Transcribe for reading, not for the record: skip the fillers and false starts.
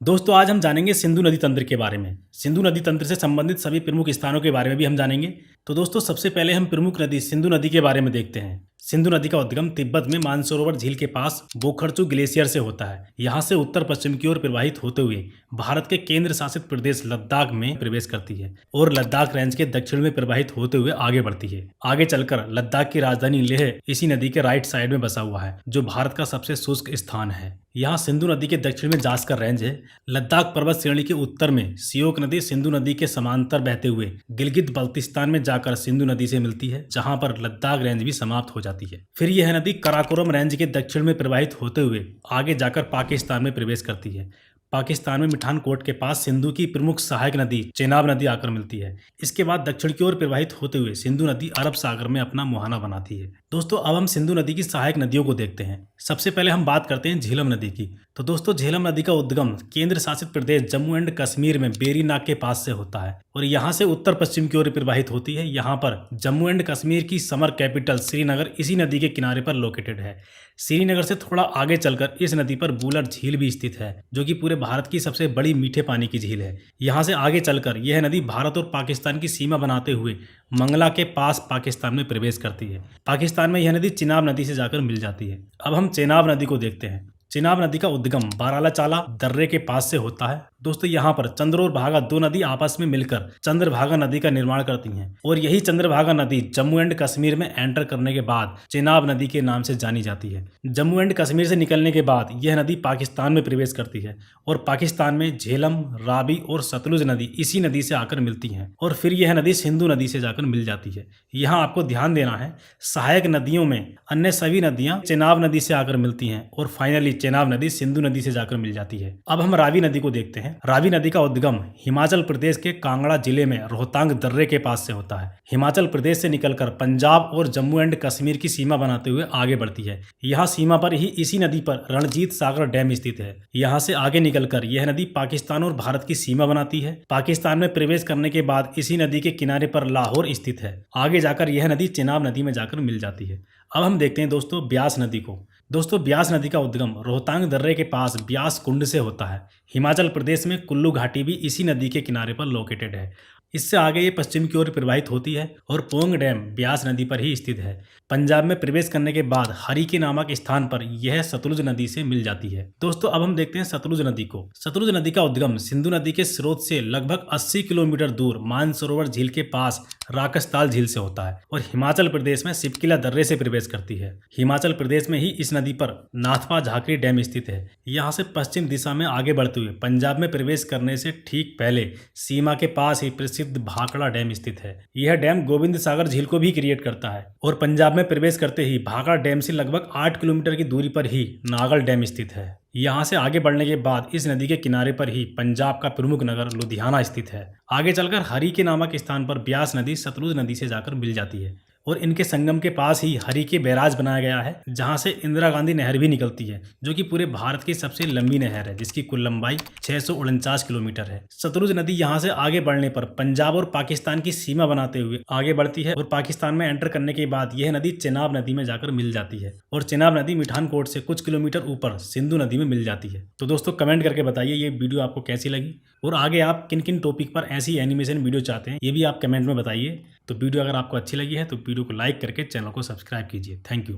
दोस्तों आज हम जानेंगे सिंधु नदी तंत्र के बारे में। सिंधु नदी तंत्र से संबंधित सभी प्रमुख स्थानों के बारे में भी हम जानेंगे। तो दोस्तों सबसे पहले हम प्रमुख नदी सिंधु नदी के बारे में देखते हैं। सिंधु नदी का उद्गम तिब्बत में मानसरोवर झील के पास बोखरचू ग्लेशियर से होता है। यहाँ से उत्तर पश्चिम की ओर प्रवाहित होते हुए भारत के केंद्र शासित प्रदेश लद्दाख में प्रवेश करती है और लद्दाख रेंज के दक्षिण में प्रवाहित होते हुए आगे बढ़ती है। आगे चलकर लद्दाख की राजधानी लेह इसी नदी के राइट साइड में बसा हुआ है, जो भारत का सबसे शुष्क स्थान है। यहाँ सिंधु नदी के दक्षिण में जास्कर रेंज है। लद्दाख पर्वत श्रेणी के उत्तर में सियोक नदी सिंधु नदी के समांतर बहते हुए गिलगित बल्तिस्तान में जाकर सिंधु नदी से मिलती है, जहाँ पर लद्दाख रेंज भी समाप्त हो जाती है। फिर यह नदी कराकोरम रेंज के दक्षिण में प्रवाहित होते हुए आगे जाकर पाकिस्तान में प्रवेश करती है। पाकिस्तान में मिठानकोट के पास सिंधु की प्रमुख सहायक नदी चेनाब नदी आकर मिलती है। इसके बाद दक्षिण की ओर प्रवाहित होते हुए सिंधु नदी अरब सागर में अपना मुहाना बनाती है। दोस्तों अब हम सिंधु नदी की सहायक नदियों को देखते हैं। सबसे पहले हम बात करते हैं झेलम नदी की। तो दोस्तों झेलम नदी का उद्गम केंद्र शासित प्रदेश जम्मू एंड कश्मीर में बेरी नाग के पास से होता है और यहाँ से उत्तर पश्चिम की ओर प्रवाहित होती है। यहाँ पर जम्मू एंड कश्मीर की समर कैपिटल श्रीनगर इसी नदी के किनारे पर लोकेटेड है। श्रीनगर से थोड़ा आगे चलकर इस नदी पर बूलर झील भी स्थित है, जो कि पूरे भारत की सबसे बड़ी मीठे पानी की झील है। यहाँ से आगे चलकर यह नदी भारत और पाकिस्तान की सीमा बनाते हुए मंगला के पास पाकिस्तान में प्रवेश करती है। पाकिस्तान में यह नदी चिनाब नदी से जाकर मिल जाती है। अब हम चेनाब नदी को देखते हैं। चिनाब नदी का उद्गम बारालाचाला दर्रे के पास से होता है। दोस्तों यहाँ पर चंद्र और भागा दो नदी आपस में मिलकर चंद्रभागा नदी का निर्माण करती हैं और यही चंद्रभागा नदी जम्मू एंड कश्मीर में एंटर करने के बाद चेनाब नदी के नाम से जानी जाती है। जम्मू एंड कश्मीर से निकलने के बाद यह नदी पाकिस्तान में प्रवेश करती है और पाकिस्तान में झेलम, रावी और सतलुज नदी इसी नदी से आकर मिलती हैं और फिर यह नदी सिंधु नदी से जाकर मिल जाती है। यहाँ आपको ध्यान देना है, सहायक नदियों में अन्य सभी नदियां चेनाब नदी से आकर मिलती हैं और फाइनली चेनाब नदी सिंधु नदी से जाकर मिल जाती है। अब हम रावी नदी को देखते हैं। रावी नदी का उद्गम हिमाचल प्रदेश के कांगड़ा जिले में रोहतांग दर्रे के पास से होता है। हिमाचल प्रदेश से निकलकर पंजाब और जम्मू एंड कश्मीर की सीमा बनाते हुए आगे बढ़ती है। यहाँ सीमा पर ही इसी नदी पर रणजीत सागर डैम स्थित है। यहाँ से आगे निकलकर यह नदी पाकिस्तान और भारत की सीमा बनाती है। पाकिस्तान में प्रवेश करने के बाद इसी नदी के किनारे पर लाहौर स्थित है। आगे जाकर यह नदी चेनाब नदी में जाकर मिल जाती है। अब हम देखते हैं दोस्तों ब्यास नदी को। दोस्तों ब्यास नदी का उद्गम रोहतांग दर्रे के पास ब्यास कुंड से होता है। हिमाचल प्रदेश में कुल्लू घाटी भी इसी नदी के किनारे पर लोकेटेड है। इससे आगे ये पश्चिम की ओर प्रवाहित होती है और पोंग डैम ब्यास नदी पर ही स्थित है। पंजाब में प्रवेश करने के बाद हरिके नामक स्थान पर यह सतलुज नदी से मिल जाती है। दोस्तों अब हम देखते हैं सतलुज नदी को। सतलुज नदी का उद्गम सिंधु नदी के स्रोत से लगभग 80 किलोमीटर दूर मानसरोवर झील के पास राकसताल झील से होता है और हिमाचल प्रदेश में सिपकिला दर्रे से प्रवेश करती है। हिमाचल प्रदेश में ही इस नदी पर नाथपा झाकरी डैम स्थित है। यहाँ से पश्चिम दिशा में आगे बढ़ते हुए पंजाब में प्रवेश करने से ठीक पहले सीमा के पास ही प्रसिद्ध भाखड़ा डैम स्थित है। यह डैम गोविंद सागर झील को भी क्रिएट करता है और पंजाब में प्रवेश करते ही भाखड़ा डैम से लगभग 8 किलोमीटर की दूरी पर ही नागल डैम स्थित है। यहाँ से आगे बढ़ने के बाद इस नदी के किनारे पर ही पंजाब का प्रमुख नगर लुधियाना स्थित है। आगे चलकर हरिके नामक स्थान पर ब्यास नदी सतलुज नदी से जाकर मिल जाती है और इनके संगम के पास ही हरिके बैराज बनाया गया है, जहां से इंदिरा गांधी नहर भी निकलती है, जो कि पूरे भारत की सबसे लंबी नहर है, जिसकी कुल लंबाई 649 किलोमीटर है। सतलुज नदी यहां से आगे बढ़ने पर पंजाब और पाकिस्तान की सीमा बनाते हुए आगे बढ़ती है और पाकिस्तान में एंटर करने के बाद यह नदी चेनाब नदी में जाकर मिल जाती है और चेनाब नदी मिठानकोट से कुछ किलोमीटर ऊपर सिंधु नदी में मिल जाती है। तो दोस्तों कमेंट करके बताइए ये वीडियो आपको कैसी लगी और आगे आप किन किन टॉपिक पर ऐसी एनिमेशन वीडियो चाहते हैं, ये भी आप कमेंट में बताइए। तो वीडियो अगर आपको अच्छी लगी है तो वीडियो को लाइक करके चैनल को सब्सक्राइब कीजिए। Thank you.